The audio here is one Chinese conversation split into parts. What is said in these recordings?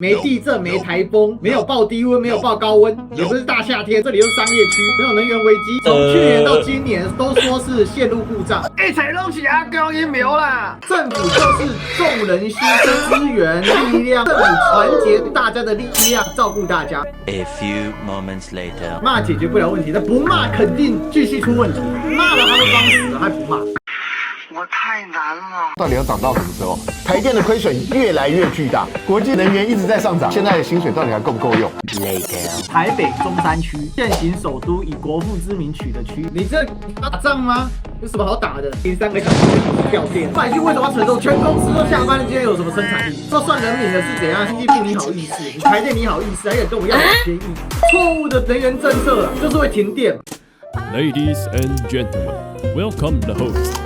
没地震，没台风，没有报低温，没有报高温，也不是大夏天，这里又是商业区，没有能源危机。从去年到今年都说是线路故障，一切拢是阿公阴谋啦！政府就是众人牺牲资源力量，政府团结大家的力量，照顾大家。A few moments later， 骂解决不了问题，但不骂肯定继续出问题。骂了他都装死了，还不骂。我太难了。到底要涨到什么时候？台电的亏损越来越巨大，国际能源一直在上涨，现在的薪水到底还够不够用 later， 台北中山区现行首都以国父之名取的区，你这打仗吗？有什么好打的？停3个小时掉电，百姓为什么要承受？全公司都下班了，今天有什么生产力？这算人民的是怎样？经济部你好意思？你台电你好意思？还敢跟我要便宜？错误的能源政策就是会停电。Ladies and gentlemen, welcome the host.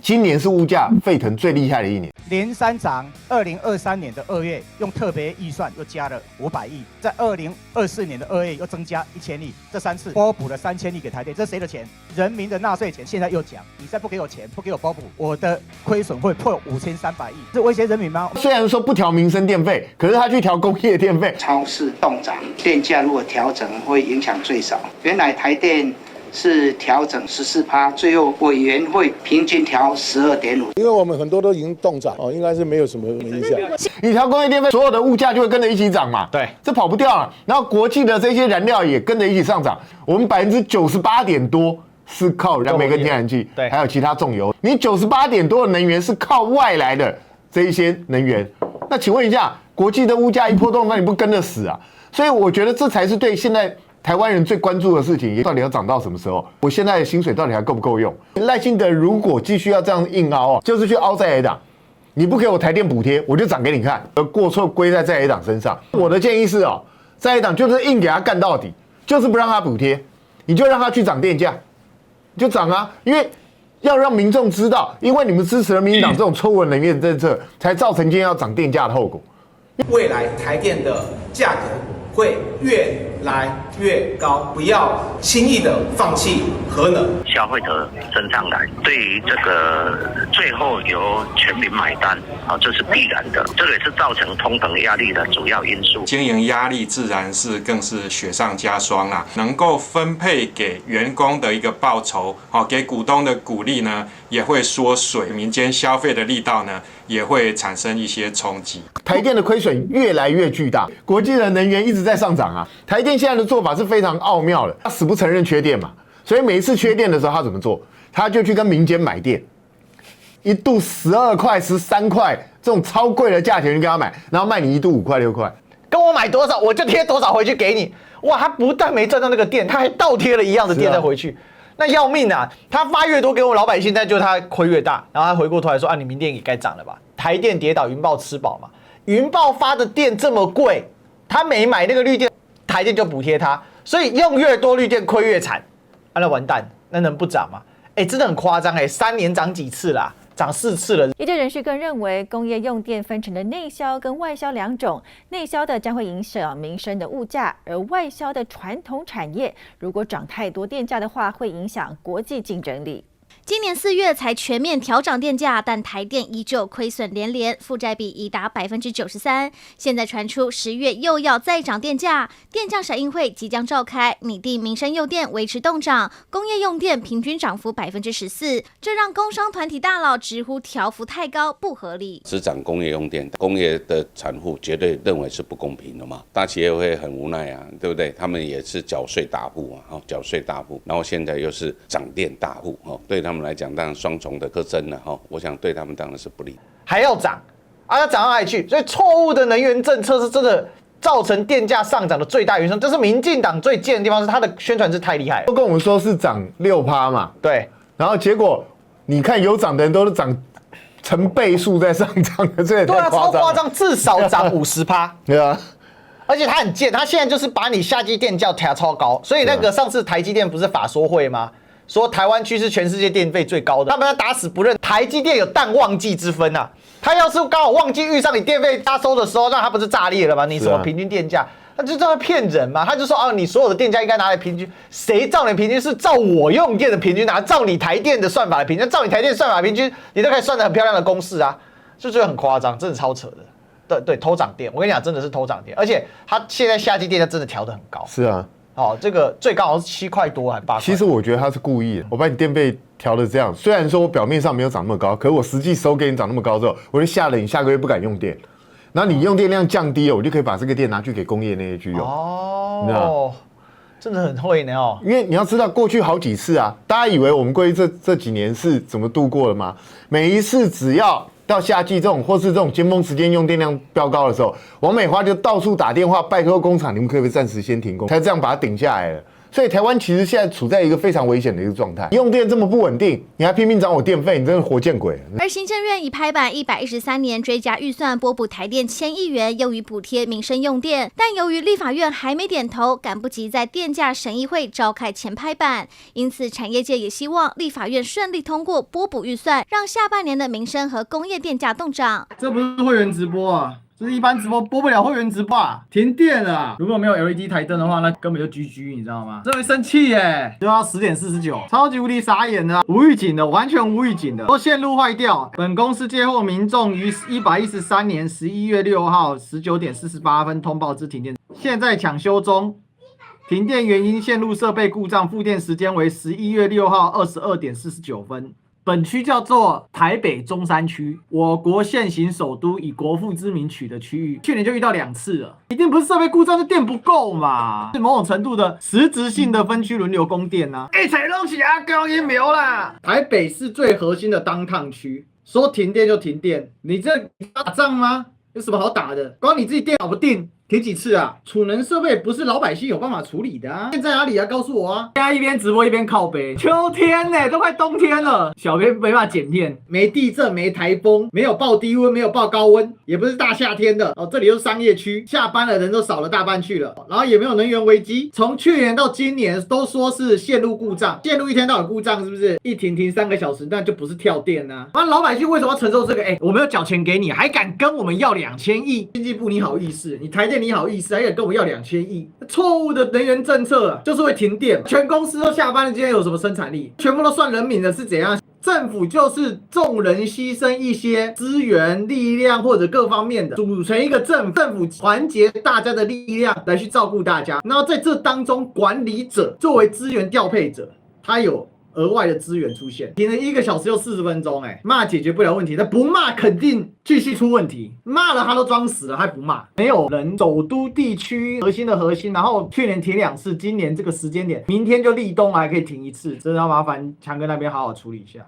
今年是物价沸腾最厉害的一年，连三涨，2023年的2月用特别预算又加了500亿，在2024年的2月又增加1000亿，这3次拨补了3000亿给台电，这是谁的钱？人民的纳税钱。现在又讲，你再不给我钱，不给我拨补，我的亏损会破5300亿，是威胁人民吗？虽然说不调民生电费，可是他去调工业电费，超市动涨，电价如果调整会影响最少。原来台电是调整14%，最后委员会平均调12.5%。因为我们很多都已经动涨哦，应该是没有什么影响。你调工业电费，所有的物价就会跟着一起涨嘛。对，这跑不掉了。然后国际的这些燃料也跟着一起上涨，我们98%点多是靠燃煤跟天然气，对，还有其他重油。你98%点多的能源是靠外来的这一些能源。那请问一下，国际的物价一波动，那你不跟着死啊？所以我觉得这才是对现在台湾人最关注的事情，到底要涨到什么时候？我现在的薪水到底还够不够用？赖清德如果继续要这样硬凹，就是去凹在野党，你不给我台电补贴，我就涨给你看，而过错归在野党身上。我的建议是在野党就是硬给他干到底，就是不让他补贴，你就让他去涨电价，你就涨啊，因为要让民众知道，因为你们支持了民进党这种错误的能源政策，才造成今天要涨电价的后果。未来台电的价格会越来越高，不要轻易的放弃核能。消费者升上来，对于这个最后由全民买单，这是必然的，这个也是造成通膨压力的主要因素。经营压力自然是更是雪上加霜啦。能够分配给员工的一个报酬，给股东的鼓励呢，也会缩水，民间消费的力道呢，也会产生一些冲击。台电的亏损越来越巨大，国际的能源一直在上涨啊。台电现在的做法是非常奥妙的，他死不承认缺电嘛，所以每一次缺电的时候，他怎么做？他就去跟民间买电，一度12块、13块这种超贵的价钱去跟他买，然后卖你一度5块、6块，跟我买多少我就贴多少回去给你。哇，他不但没赚到那个电，他还倒贴了一样的电再回去。那要命啊！他发越多给我老百姓，但就他亏越大。然后他回过头来说：“啊，你明电也该涨了吧？台电跌倒，云豹吃饱嘛。云豹发的电这么贵，他没买那个绿电，台电就补贴他，所以用越多绿电亏越惨。啊，那完蛋，那能不涨吗？真的很夸张3年涨几次啦？涨4次了。业界人士更认为，工业用电分成了内销跟外销2种，内销的将会影响民生的物价，而外销的传统产业如果涨太多电价的话，会影响国际竞争力。今年4月才全面调涨电价，但台电依旧亏损连连，负债比已达93%。现在传出10月又要再涨电价，电价审议会即将召开，拟定民生用电维持动涨，工业用电平均涨幅14%，这让工商团体大佬直呼调幅太高，不合理。只涨工业用电，工业的产户绝对认为是不公平的嘛，大企业会很无奈啊，对不对？他们也是缴税大户啊，缴税大户，然后现在又是涨电大户，对他们来讲，当然双重的苛征了我想对他们当然是不利，还要涨要涨到哪里去？所以错误的能源政策是真的造成电价上涨的最大原因。这是民进党最贱的地方，是他的宣传是太厉害了，都跟我们说是涨6%嘛，对，然后结果你看有涨的人都是涨成倍数在上涨的，这也太夸张了。超夸张，至少涨50%，对啊。而且他很贱，他现在就是把你夏季电价调超高，所以那个上次台积电不是法说会吗？说台湾区是全世界电费最高的，他们要打死不认台积电有淡旺季之分啊。他要是刚好旺季遇上你电费加收的时候，那他不是炸裂了吗？你什么平均电价？他就在骗人嘛，他就说啊，你所有的电价应该拿来平均，谁照你平均？是照我用电的平均拿，照你台电的算法的平均，照你台电算法的平均，你都可以算得很漂亮的公式啊，就觉得很夸张，真的超扯的。对，偷涨电，我跟你讲，真的是偷涨电，而且他现在夏季电价真的调得很高。是啊，哦，这个最高好像是7块多还8块。其实我觉得他是故意的，我把你电费调的这样，虽然说我表面上没有涨那么高，可是我实际收给你涨那么高之后，我就吓得你下个月不敢用电。然后你用电量降低了，我就可以把这个电拿去给工业那些去用。哦，真的很会呢哦。因为你要知道，过去好几次啊，大家以为我们过去这几年是怎么度过的吗？每一次只要到夏季这种或是这种尖峰时间用电量飙高的时候，王美花就到处打电话拜托工厂，你们可不可以暂时先停工？才这样把它顶下来了。所以台湾其实现在处在一个非常危险的一个状态，用电这么不稳定，你还拼命涨我电费，你真的活见鬼了。而行政院已拍板113年追加预算拨补台电1000亿元，用于补贴民生用电。但由于立法院还没点头，赶不及在电价审议会召开前拍板，因此产业界也希望立法院顺利通过拨补预算，让下半年的民生和工业电价动涨。这不是会员直播啊，这是一般直播播不了会员直播啊，停电了啊！如果没有 LED 台灯的话，那根本就 GG， 你知道吗？真会生气耶！就要10点49，超级无敌傻眼的啊，无预警的，完全无预警的，说线路坏掉。本公司接获民众于113年11月6号19点48分通报之停电，现在抢修中。停电原因线路设备故障，复电时间为11月6号22点49分。本区叫做台北中山区，我国现行首都以国父之名取的区域，去年就遇到2次了，一定不是设备故障，是电不够嘛，是某种程度的实质性的分区轮流供电啊。一切拢是阿公阴谋啦！台北是最核心的downtown区，说停电就停电，你这打仗吗？有什么好打的？光你自己电搞不定，停几次啊？储能设备不是老百姓有办法处理的啊！电在哪里啊？告诉我啊！现在一边直播一边靠北，秋天呢，都快冬天了，小编没办法剪片，没地震，没台风，没有报低温，没有报高温，也不是大夏天的哦。这里又是商业区，下班了人都少了大半去了，然后也没有能源危机。从去年到今年都说是线路故障，线路一天到晚故障，是不是？一停3个小时，那就不是跳电啊！那老百姓为什么要承受这个？我没有缴钱给你，还敢跟我们要2000亿？经济部你好意思？你台电你好意思？还敢跟我要2000亿？错误的能源政策啊，就是会停电，全公司都下班了，今天有什么生产力？全部都算人民的是怎样？政府就是众人牺牲一些资源、力量或者各方面的，组成一个政府团结大家的力量来去照顾大家。然后在这当中，管理者作为资源调配者，他有额外的资源出现，停了1个小时又40分钟，骂解决不了问题，那不骂肯定继续出问题，骂了他都装死了还不骂，没有人首都地区核心的核心，然后去年停2次，今年这个时间点，明天就立冬还可以停1次，真的要麻烦强哥那边好好处理一下。